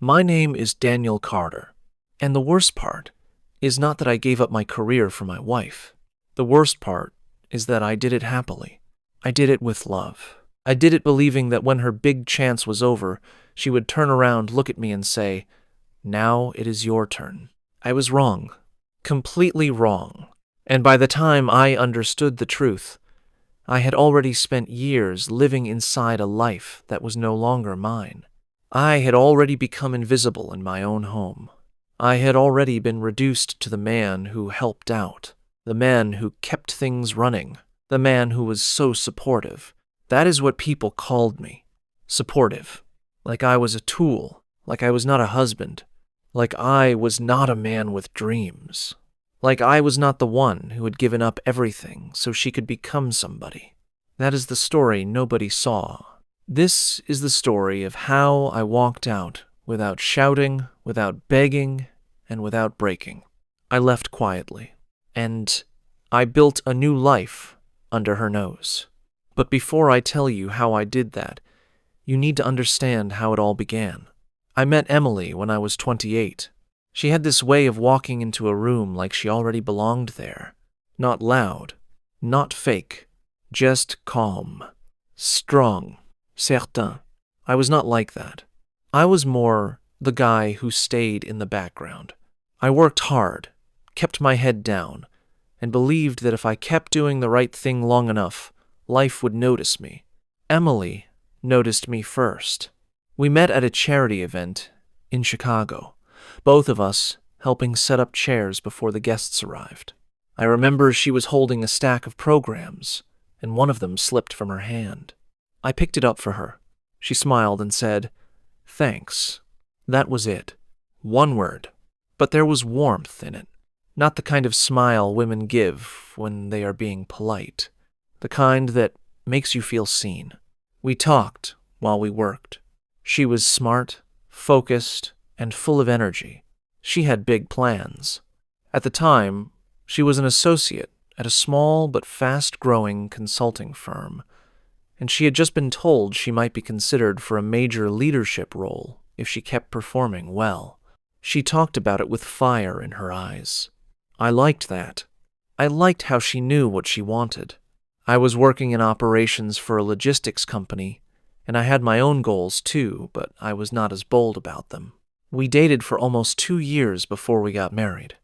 My name is Daniel Carter, and the worst part is not that I gave up my career for my wife. The worst part is that I did it happily. I did it with love. I did it believing that when her big chance was over, she would turn around, look at me, and say, "Now it is your turn." I was wrong. Completely wrong. And by the time I understood the truth, I had already spent years living inside a life that was no longer mine. I had already become invisible in my own home. I had already been reduced to the man who helped out, the man who kept things running, the man who was so supportive. That is what people called me. Supportive. Like I was a tool, like I was not a husband, like I was not a man with dreams, like I was not the one who had given up everything so she could become somebody. That is the story nobody saw. This is the story of how I walked out without shouting, without begging, and without breaking. I left quietly, and I built a new life under her nose. But before I tell you how I did that, you need to understand how it all began. I met Emily when I was 28. She had this way of walking into a room like she already belonged there. Not loud, not fake, just calm, strong, certain. I was not like that. I was more the guy who stayed in the background. I worked hard, kept my head down, and believed that if I kept doing the right thing long enough, life would notice me. Emily noticed me first. We met at a charity event in Chicago, both of us helping set up chairs before the guests arrived. I remember she was holding a stack of programs, and one of them slipped from her hand. I picked it up for her. She smiled and said, "Thanks." That was it. One word. But there was warmth in it. Not the kind of smile women give when they are being polite. The kind that makes you feel seen. We talked while we worked. She was smart, focused, and full of energy. She had big plans. At the time, she was an associate at a small but fast-growing consulting firm, and she had just been told she might be considered for a major leadership role if she kept performing well. She talked about it with fire in her eyes. I liked that. I liked how she knew what she wanted. I was working in operations for a logistics company, and I had my own goals too, but I was not as bold about them. We dated for almost 2 years before we got married,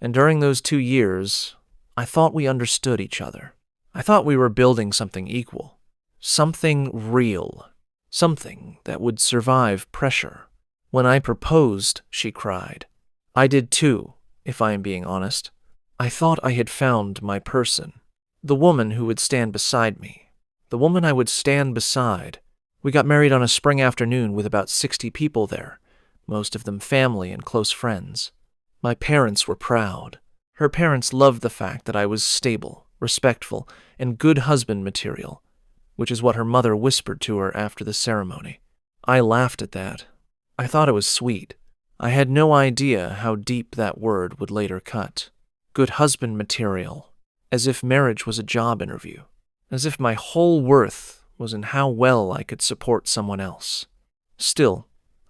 and during those 2 years, I thought we understood each other. I thought we were building something equal, something real, something that would survive pressure. When I proposed, she cried. I did too, if I am being honest. I thought I had found my person. The woman who would stand beside me. The woman I would stand beside. We got married on a spring afternoon with about 60 people there, most of them family and close friends. My parents were proud. Her parents loved the fact that I was stable, respectful, and good husband material, which is what her mother whispered to her after the ceremony. I laughed at that. I thought it was sweet. I had no idea how deep that word would later cut. Good husband material. As if marriage was a job interview. As if my whole worth was in how well I could support someone else. Still,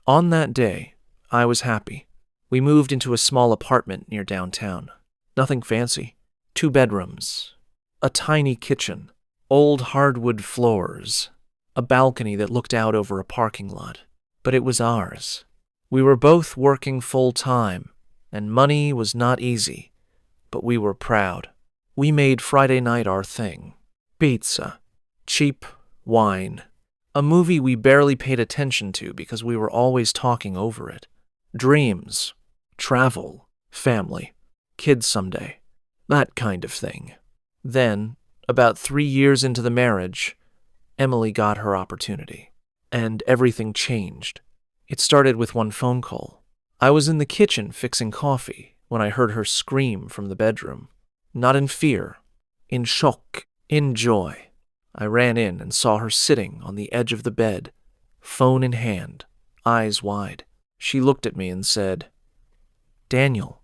on that day, I was happy. We moved into a small apartment near downtown. Nothing fancy. 2 bedrooms. A tiny kitchen. Old hardwood floors. A balcony that looked out over a parking lot. But it was ours. We were both working full-time, and money was not easy, but we were proud. We made Friday night our thing. Pizza. Cheap wine. A movie we barely paid attention to because we were always talking over it. Dreams. Travel. Family. Kids someday. That kind of thing. Then, about 3 years into the marriage, Emily got her opportunity. And everything changed. It started with one phone call. I was in the kitchen fixing coffee when I heard her scream from the bedroom. Not in fear, in shock, in joy. I ran in and saw her sitting on the edge of the bed, phone in hand, eyes wide. She looked at me and said, "Daniel,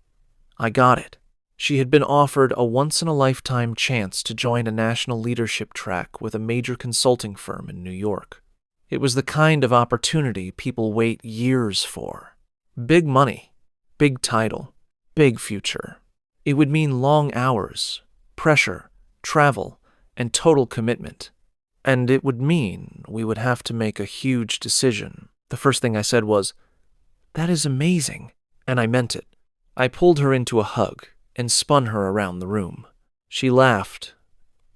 I got it." She had been offered a once-in-a-lifetime chance to join a national leadership track with a major consulting firm in New York. It was the kind of opportunity people wait years for. Big money, big title, big future. It would mean long hours, pressure, travel, and total commitment. And it would mean we would have to make a huge decision. The first thing I said was, "That is amazing," and I meant it. I pulled her into a hug and spun her around the room. She laughed,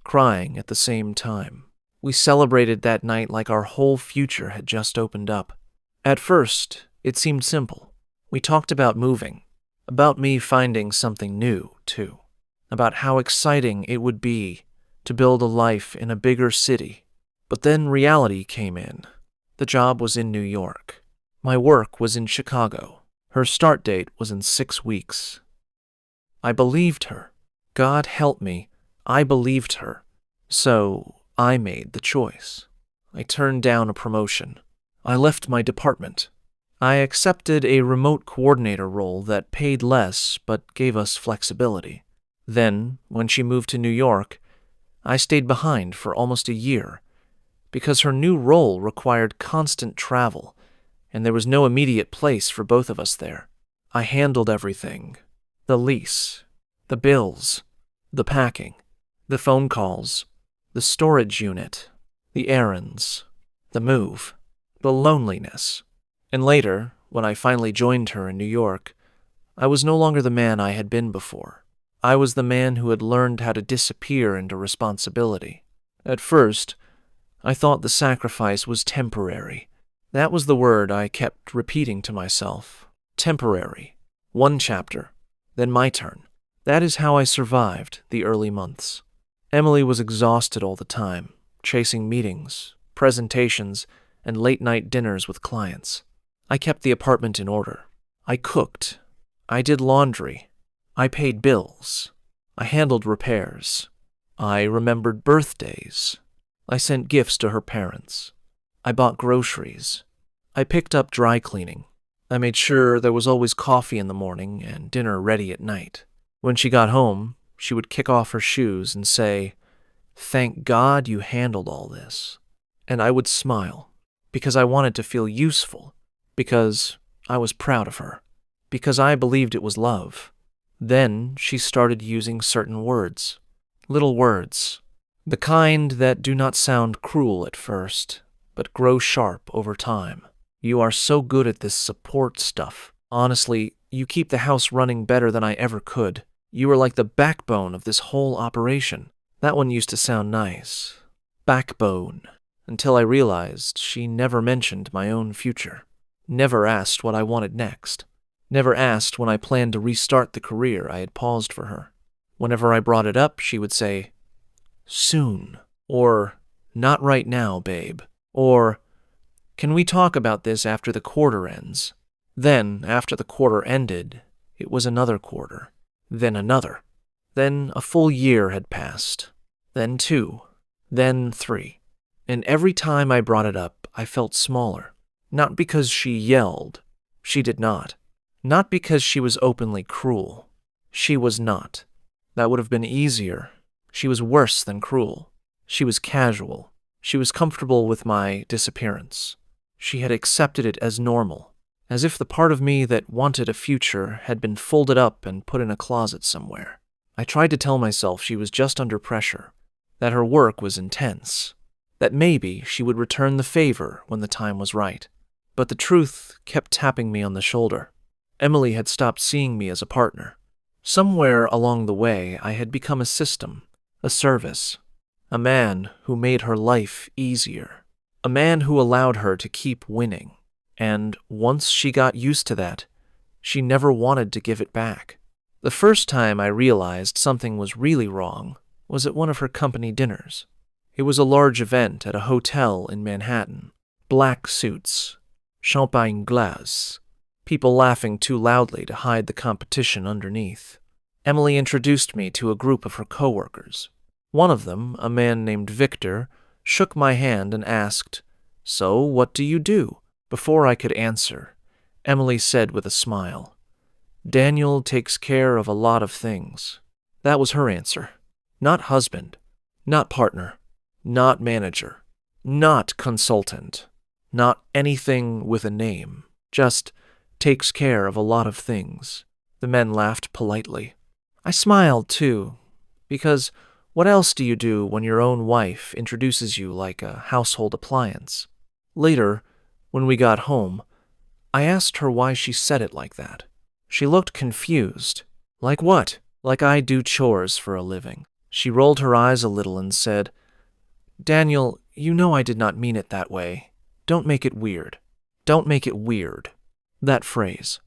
crying at the same time. We celebrated that night like our whole future had just opened up. At first, it seemed simple. We talked about moving, about me finding something new, too, about how exciting it would be to build a life in a bigger city. But then reality came in. The job was in New York. My work was in Chicago. Her start date was in 6 weeks. I believed her. God help me, I believed her. So I made the choice. I turned down a promotion. I left my department. I accepted a remote coordinator role that paid less but gave us flexibility. Then, when she moved to New York, I stayed behind for almost a year because her new role required constant travel, and there was no immediate place for both of us there. I handled everything: the lease, the bills, the packing, the phone calls, the storage unit, the errands, the move, the loneliness. And later, when I finally joined her in New York, I was no longer the man I had been before. I was the man who had learned how to disappear into responsibility. At first, I thought the sacrifice was temporary. That was the word I kept repeating to myself. Temporary. One chapter, then my turn. That is how I survived the early months. Emily was exhausted all the time, chasing meetings, presentations, and late-night dinners with clients. I kept the apartment in order. I cooked. I did laundry. I paid bills. I handled repairs. I remembered birthdays. I sent gifts to her parents. I bought groceries. I picked up dry cleaning. I made sure there was always coffee in the morning and dinner ready at night. When she got home, she would kick off her shoes and say, "Thank God you handled all this." And I would smile, because I wanted to feel useful, because I was proud of her, because I believed it was love. Then she started using certain words, little words, the kind that do not sound cruel at first, but grow sharp over time. "You are so good at this support stuff. Honestly, you keep the house running better than I ever could. You are like the backbone of this whole operation." That one used to sound nice. Backbone. Until I realized she never mentioned my own future. Never asked what I wanted next. Never asked when I planned to restart the career I had paused for her. Whenever I brought it up, she would say, "Soon," or "Not right now, babe," or "Can we talk about this after the quarter ends?" Then, after the quarter ended, it was another quarter, then another. Then a full year had passed, then 2, then 3. And every time I brought it up, I felt smaller. Not because she yelled. She did not. Not because she was openly cruel. She was not. That would have been easier. She was worse than cruel. She was casual. She was comfortable with my disappearance. She had accepted it as normal, as if the part of me that wanted a future had been folded up and put in a closet somewhere. I tried to tell myself she was just under pressure, that her work was intense, that maybe she would return the favor when the time was right. But the truth kept tapping me on the shoulder. Emily had stopped seeing me as a partner. Somewhere along the way, I had become a system, a service, a man who made her life easier, a man who allowed her to keep winning. And once she got used to that, she never wanted to give it back. The first time I realized something was really wrong was at one of her company dinners. It was a large event at a hotel in Manhattan. Black suits, champagne glace, people laughing too loudly to hide the competition underneath. Emily introduced me to a group of her coworkers. One of them, a man named Victor, shook my hand and asked, "So, what do you do?" Before I could answer, Emily said with a smile, "Daniel takes care of a lot of things." That was her answer. Not husband, not partner, not manager, not consultant, not anything with a name. Just takes care of a lot of things." The men laughed politely. I smiled, too, because what else do you do when your own wife introduces you like a household appliance? Later, when we got home, I asked her why she said it like that. She looked confused. Like what? Like I do chores for a living. She rolled her eyes a little and said, "Daniel, you know I did not mean it that way. Don't make it weird. Don't make it weird." That phrase.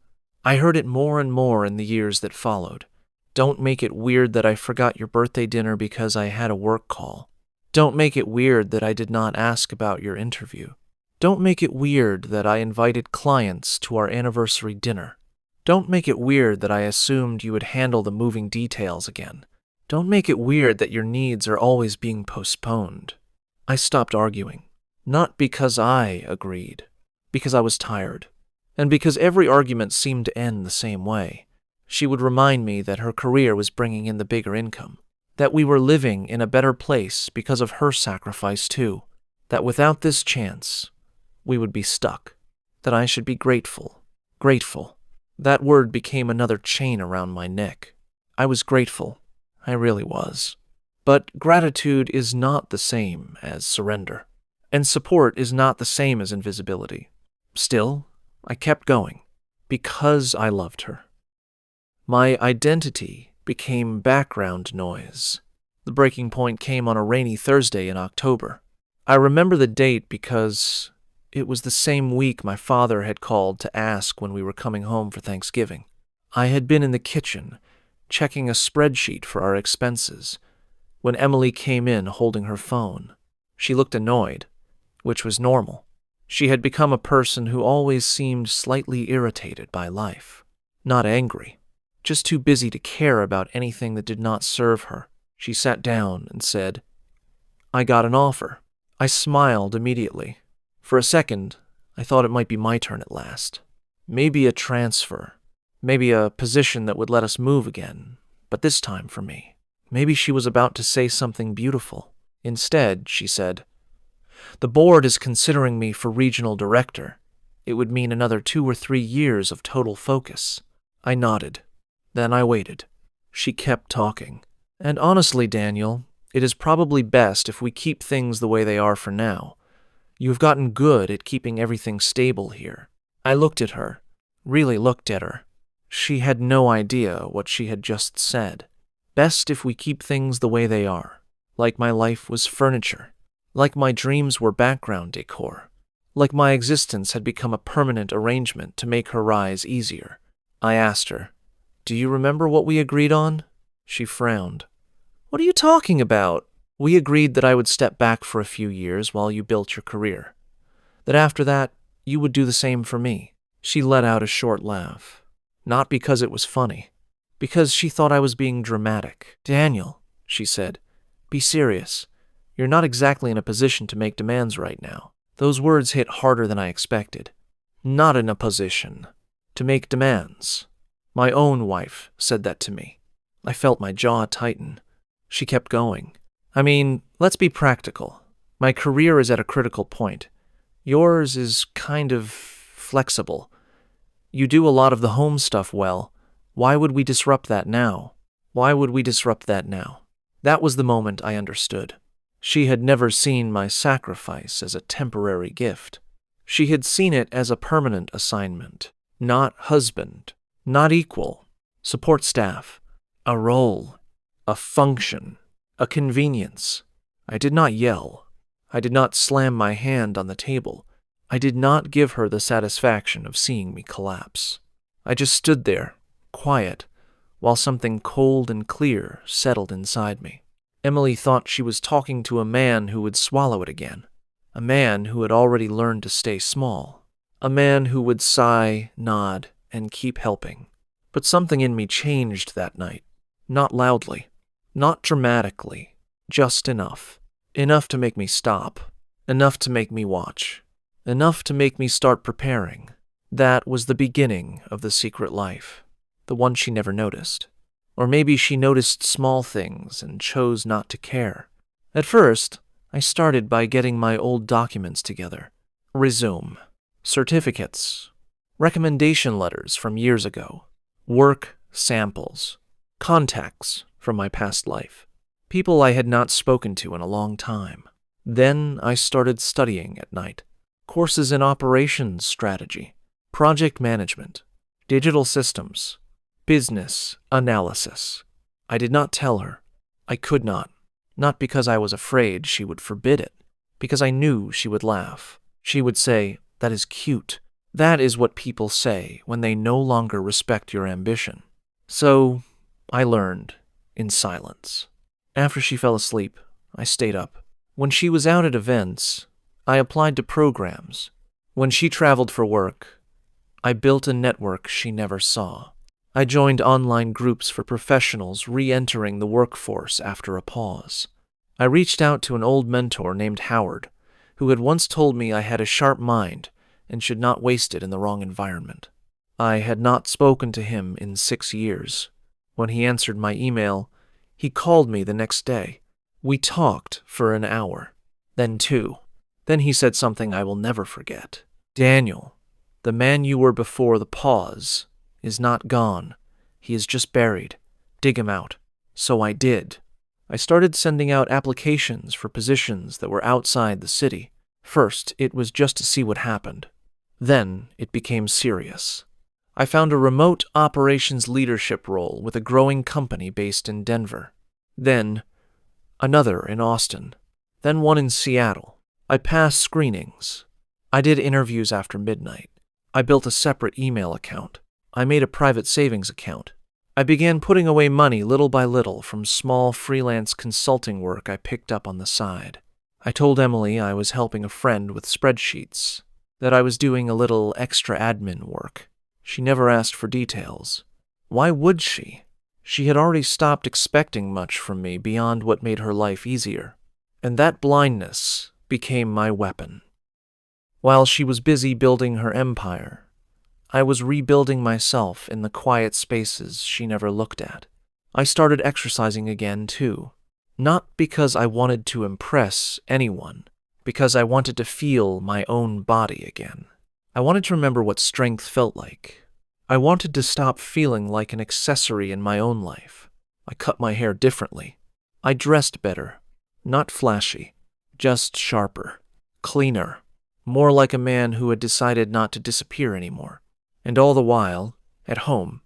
I heard it more and more in the years that followed. Don't make it weird that I forgot your birthday dinner because I had a work call. Don't make it weird that I did not ask about your interview. Don't make it weird that I invited clients to our anniversary dinner. Don't make it weird that I assumed you would handle the moving details again. Don't make it weird that your needs are always being postponed. I stopped arguing. Not because I agreed, because I was tired, and because every argument seemed to end the same way. She would remind me that her career was bringing in the bigger income, that we were living in a better place because of her sacrifice too, that without this chance, we would be stuck, that I should be grateful. Grateful. That word became another chain around my neck. I was grateful. I really was. But gratitude is not the same as surrender, and support is not the same as invisibility. Still, I kept going, because I loved her. My identity became background noise. The breaking point came on a rainy Thursday in October. I remember the date because it was the same week my father had called to ask when we were coming home for Thanksgiving. I had been in the kitchen, checking a spreadsheet for our expenses, when Emily came in holding her phone. She looked annoyed, which was normal. She had become a person who always seemed slightly irritated by life. Not angry, just too busy to care about anything that did not serve her. She sat down and said, "I got an offer." I smiled immediately. For a second, I thought it might be my turn at last. Maybe a transfer. Maybe a position that would let us move again, but this time for me. Maybe she was about to say something beautiful. Instead, she said, "The board is considering me for regional director. It would mean another 2 or 3 years of total focus." I nodded. Then I waited. She kept talking. "And honestly, Daniel, it is probably best if we keep things the way they are for now. You have gotten good at keeping everything stable here." I looked at her, really looked at her. She had no idea what she had just said. Best if we keep things the way they are, like my life was furniture, like my dreams were background decor, like my existence had become a permanent arrangement to make her rise easier. I asked her, "Do you remember what we agreed on?" She frowned. "What are you talking about?" "We agreed that I would step back for a few years while you built your career. That after that, you would do the same for me." She let out a short laugh. Not because it was funny, because she thought I was being dramatic. "Daniel," she said, "be serious. You're not exactly in a position to make demands right now." Those words hit harder than I expected. Not in a position to make demands. My own wife said that to me. I felt my jaw tighten. She kept going. "I mean, let's be practical. My career is at a critical point. Yours is kind of flexible. You do a lot of the home stuff well. Why would we disrupt that now? Why would we disrupt that now?" That was the moment I understood. She had never seen my sacrifice as a temporary gift. She had seen it as a permanent assignment. Not husband, not equal, support staff, a role, a function, a convenience. I did not yell. I did not slam my hand on the table. I did not give her the satisfaction of seeing me collapse. I just stood there, quiet, while something cold and clear settled inside me. Emily thought she was talking to a man who would swallow it again, a man who had already learned to stay small, a man who would sigh, nod, and keep helping. But something in me changed that night, not loudly, not dramatically, just enough. Enough to make me stop, enough to make me watch, enough to make me start preparing. That was the beginning of the secret life, the one she never noticed. Or maybe she noticed small things and chose not to care. At first, I started by getting my old documents together. Resume. Certificates. recommendation letters from years ago, work samples, contacts from my past life, people I had not spoken to in a long time. Then I started studying at night. Courses in operations strategy, project management, digital systems, business analysis. I did not tell her. I could not. Not because I was afraid she would forbid it, because I knew she would laugh. She would say, "That is cute." That is what people say when they no longer respect your ambition. So I learned in silence. After she fell asleep, I stayed up. When she was out at events, I applied to programs. When she traveled for work, I built a network she never saw. I joined online groups for professionals re-entering the workforce after a pause. I reached out to an old mentor named Howard, who had once told me I had a sharp mind and should not waste it in the wrong environment. I had not spoken to him in 6 years. When he answered my email, he called me the next day. We talked for an hour, then 2. Then he said something I will never forget. "Daniel, the man you were before the pause is not gone. He is just buried. Dig him out." So I did. I started sending out applications for positions that were outside the city. First, it was just to see what happened. Then it became serious. I found a remote operations leadership role with a growing company based in Denver. Then another in Austin. Then one in Seattle. I passed screenings. I did interviews after midnight. I built a separate email account. I made a private savings account. I began putting away money little by little from small freelance consulting work I picked up on the side. I told Emily I was helping a friend with spreadsheets, that I was doing a little extra admin work. She never asked for details. Why would she? She had already stopped expecting much from me beyond what made her life easier, and that blindness became my weapon. While she was busy building her empire, I was rebuilding myself in the quiet spaces she never looked at. I started exercising again, too. Not because I wanted to impress anyone, because I wanted to feel my own body again. I wanted to remember what strength felt like. I wanted to stop feeling like an accessory in my own life. I cut my hair differently. I dressed better. Not flashy, just sharper, cleaner, more like a man who had decided not to disappear anymore. And all the while, at home,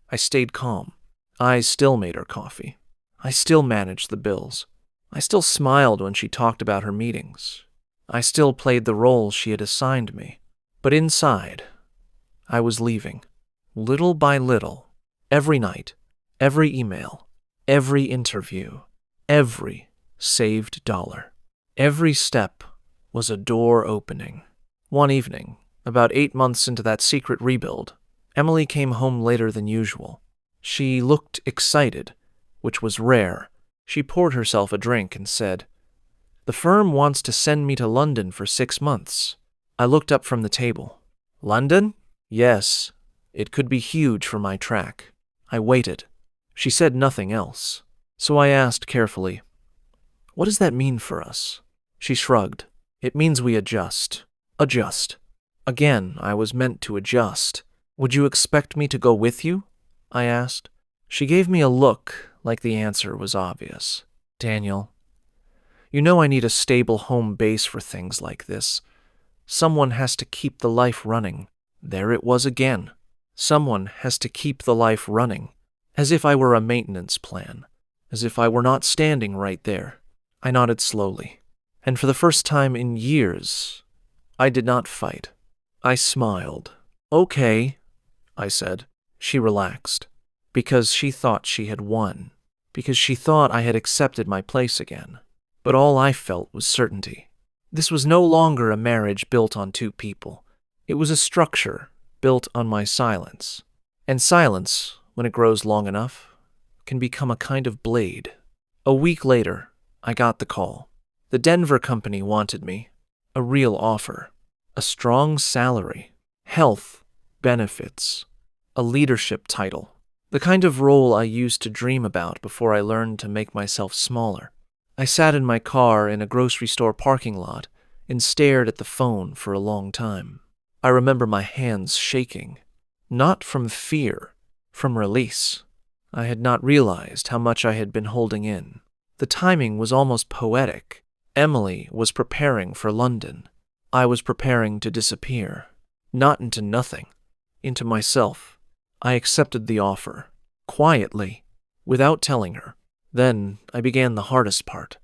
I stayed calm. I still made her coffee. I still managed the bills. I still smiled when she talked about her meetings. I still played the role she had assigned me. But inside, I was leaving. Little by little, every night, every email, every interview, every saved dollar. Every step was a door opening. One evening, about 8 months into that secret rebuild, Emily came home later than usual. She looked excited, which was rare. She poured herself a drink and said, "The firm wants to send me to London for 6 months." I looked up from the table. "London?" "Yes. It could be huge for my track." I waited. She said nothing else. So I asked carefully, "What does that mean for us?" She shrugged. "It means we adjust." Adjust. Again, I was meant to adjust. "Would you expect me to go with you?" I asked. She gave me a look like the answer was obvious. "Daniel, you know I need a stable home base for things like this. Someone has to keep the life running." There it was again. Someone has to keep the life running. As if I were a maintenance plan. As if I were not standing right there. I nodded slowly. And for the first time in years, I did not fight. I smiled. "Okay," I said. She relaxed. Because she thought she had won. Because she thought I had accepted my place again. But all I felt was certainty. This was no longer a marriage built on 2 people. It was a structure built on my silence. And silence, when it grows long enough, can become a kind of blade. A week later, I got the call. The Denver company wanted me. A real offer. A strong salary. Health. Benefits. A leadership title. The kind of role I used to dream about before I learned to make myself smaller. I sat in my car in a grocery store parking lot and stared at the phone for a long time. I remember my hands shaking, not from fear, from release. I had not realized how much I had been holding in. The timing was almost poetic. Emily was preparing for London. I was preparing to disappear. Not into nothing, into myself. I accepted the offer, quietly, without telling her. Then I began the hardest part.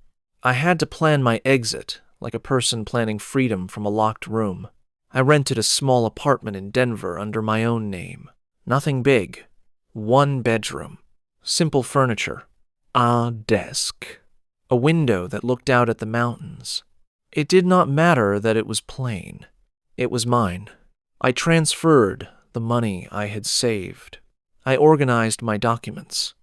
I had to plan my exit like a person planning freedom from a locked room. I rented a small apartment in Denver under my own name. Nothing big. 1 bedroom. Simple furniture. A desk. A window that looked out at the mountains. It did not matter that it was plain. It was mine. I transferred the money I had saved. I organized my documents.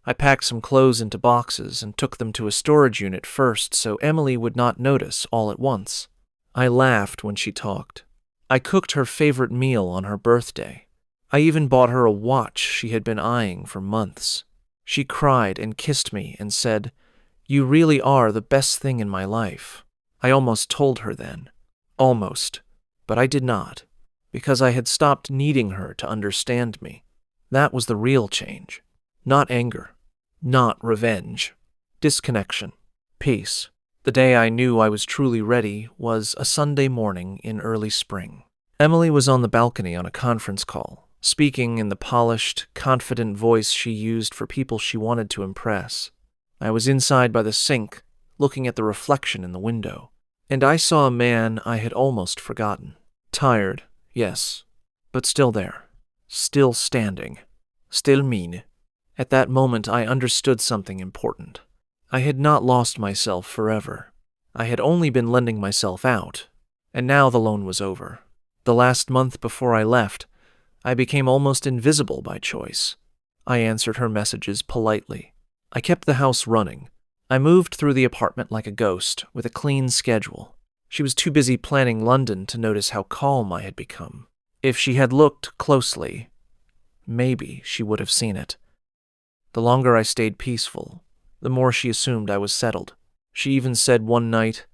I packed some clothes into boxes and took them to a storage unit first so Emily would not notice all at once. I laughed when she talked. I cooked her favorite meal on her birthday. I even bought her a watch she had been eyeing for months. She cried and kissed me and said, "You really are the best thing in my life." I almost told her then. Almost. But I did not, because I had stopped needing her to understand me. That was the real change. Not anger. Not revenge. Disconnection. Peace. The day I knew I was truly ready was a Sunday morning in early spring. Emily was on the balcony on a conference call, speaking in the polished, confident voice she used for people she wanted to impress. I was inside by the sink, looking at the reflection in the window, and I saw a man I had almost forgotten. Tired, yes, but still there. Still standing. Still mean. At that moment I understood something important. I had not lost myself forever. I had only been lending myself out, and now the loan was over. The last month before I left, I became almost invisible by choice. I answered her messages politely. I kept the house running. I moved through the apartment like a ghost, with a clean schedule. She was too busy planning London to notice how calm I had become. If she had looked closely, maybe she would have seen it. The longer I stayed peaceful, the more she assumed I was settled. She even said one night,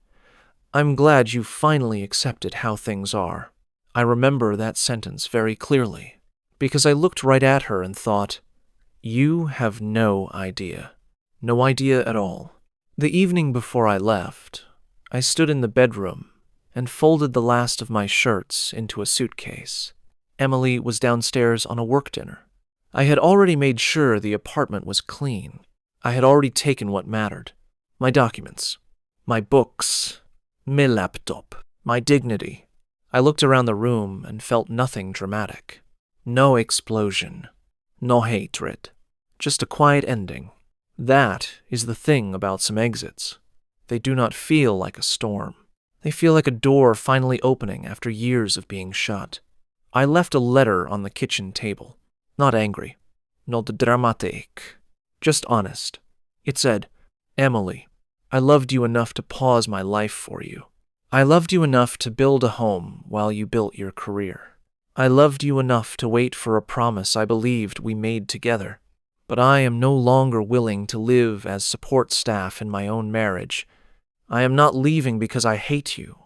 "I'm glad you finally accepted how things are." I remember that sentence very clearly, because I looked right at her and thought, "You have no idea. No idea at all." The evening before I left, I stood in the bedroom and folded the last of my shirts into a suitcase. Emily was downstairs on a work dinner. I had already made sure the apartment was clean. I had already taken what mattered. My documents, my books, my laptop, my dignity. I looked around the room and felt nothing dramatic. No explosion. No hatred. Just a quiet ending. That is the thing about some exits. They do not feel like a storm. They feel like a door finally opening after years of being shut. I left a letter on the kitchen table. Not angry. Not dramatic. Just honest. It said, "Emily, I loved you enough to pause my life for you. I loved you enough to build a home while you built your career. I loved you enough to wait for a promise I believed we made together. But I am no longer willing to live as support staff in my own marriage. I am not leaving because I hate you.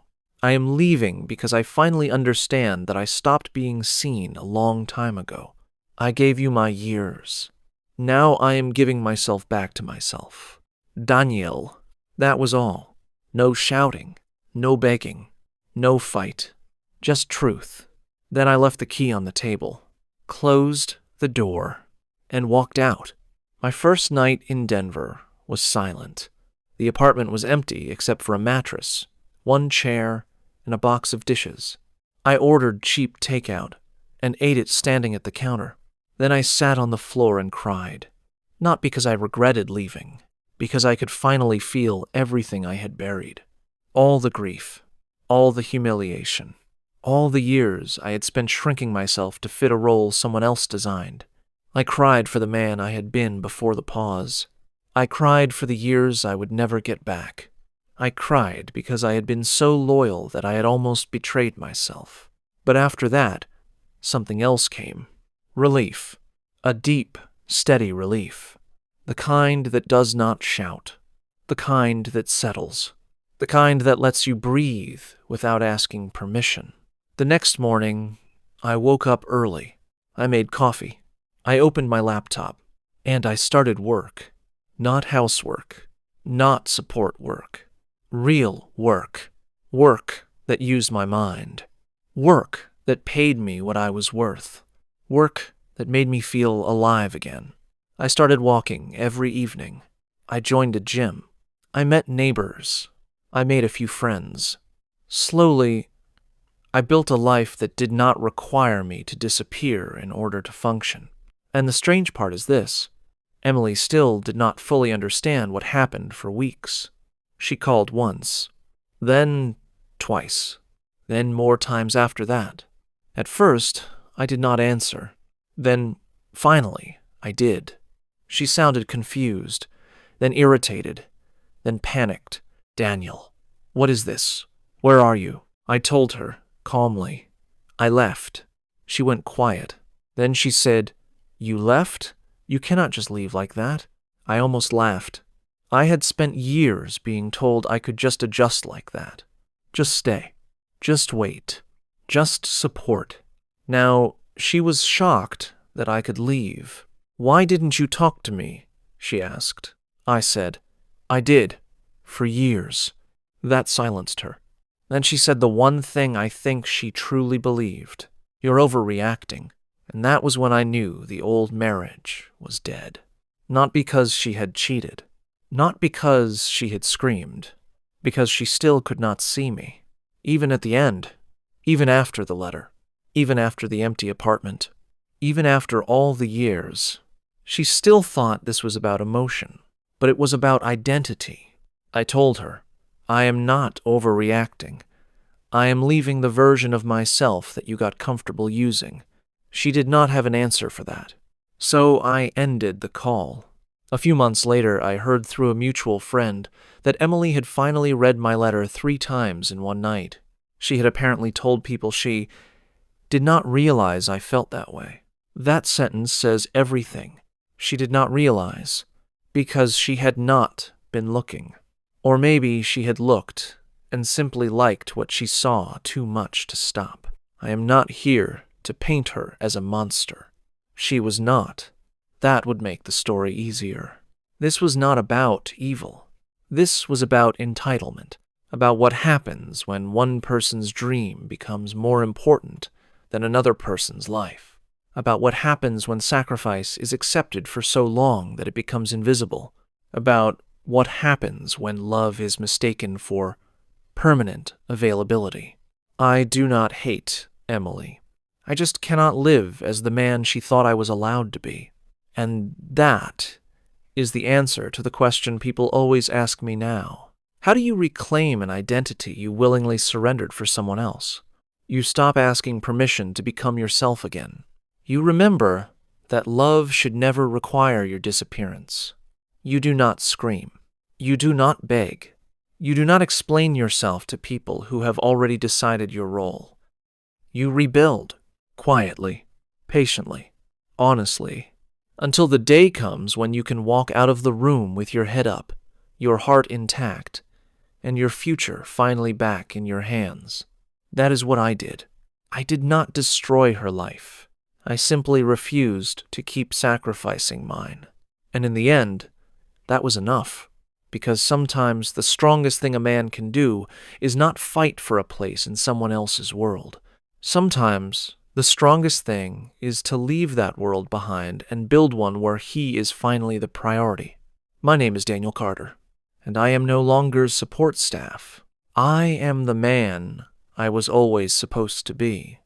I am leaving because I finally understand that I stopped being seen a long time ago. I gave you my years. Now I am giving myself back to myself. Daniel." That was all. No shouting. No begging. No fight. Just truth. Then I left the key on the table, closed the door, and walked out. My first night in Denver was silent. The apartment was empty except for a mattress, 1 chair, and a box of dishes. I ordered cheap takeout and ate it standing at the counter. Then I sat on the floor and cried, not because I regretted leaving, because I could finally feel everything I had buried. All the grief, all the humiliation, all the years I had spent shrinking myself to fit a role someone else designed. I cried for the man I had been before the pause. I cried for the years I would never get back. I cried because I had been so loyal that I had almost betrayed myself. But after that, something else came. Relief. A deep, steady relief. The kind that does not shout. The kind that settles. The kind that lets you breathe without asking permission. The next morning, I woke up early. I made coffee. I opened my laptop, and I started work. Not housework, not support work. Real work. Work that used my mind. Work that paid me what I was worth. Work that made me feel alive again. I started walking every evening. I joined a gym. I met neighbors. I made a few friends. Slowly, I built a life that did not require me to disappear in order to function. And the strange part is this. Emily still did not fully understand what happened for weeks. She called once, then twice, then more times after that. At first, I did not answer. Then, finally, I did. She sounded confused, then irritated, then panicked. "Daniel, what is this? Where are you?" I told her, calmly. "I left." She went quiet. Then she said, "You left? You cannot just leave like that." I almost laughed. I had spent years being told I could just adjust like that. Just stay. Just wait. Just support. Now, she was shocked that I could leave. "Why didn't you talk to me?" she asked. I said, "I did. For years." That silenced her. Then she said the one thing I think she truly believed. "You're overreacting." And that was when I knew the old marriage was dead. Not because she had cheated. Not because she had screamed. Because she still could not see me. Even at the end. Even after the letter. Even after the empty apartment. Even after all the years. She still thought this was about emotion. But it was about identity. I told her, "I am not overreacting. I am leaving the version of myself that you got comfortable using." She did not have an answer for that. So I ended the call. A few months later, I heard through a mutual friend that Emily had finally read my letter 3 times in one night. She had apparently told people she did not realize I felt that way. That sentence says everything. She did not realize, because she had not been looking. Or maybe she had looked and simply liked what she saw too much to stop. I am not here to paint her as a monster. She was not. That would make the story easier. This was not about evil. This was about entitlement, about what happens when one person's dream becomes more important than another person's life, about what happens when sacrifice is accepted for so long that it becomes invisible, about what happens when love is mistaken for permanent availability. I do not hate Emily. I just cannot live as the man she thought I was allowed to be. And that is the answer to the question people always ask me now. How do you reclaim an identity you willingly surrendered for someone else? You stop asking permission to become yourself again. You remember that love should never require your disappearance. You do not scream. You do not beg. You do not explain yourself to people who have already decided your role. You rebuild. Quietly, patiently, honestly, until the day comes when you can walk out of the room with your head up, your heart intact, and your future finally back in your hands. That is what I did. I did not destroy her life. I simply refused to keep sacrificing mine. And in the end, that was enough. Because sometimes the strongest thing a man can do is not fight for a place in someone else's world. Sometimes the strongest thing is to leave that world behind and build one where he is finally the priority. My name is Daniel Carter, and I am no longer support staff. I am the man I was always supposed to be.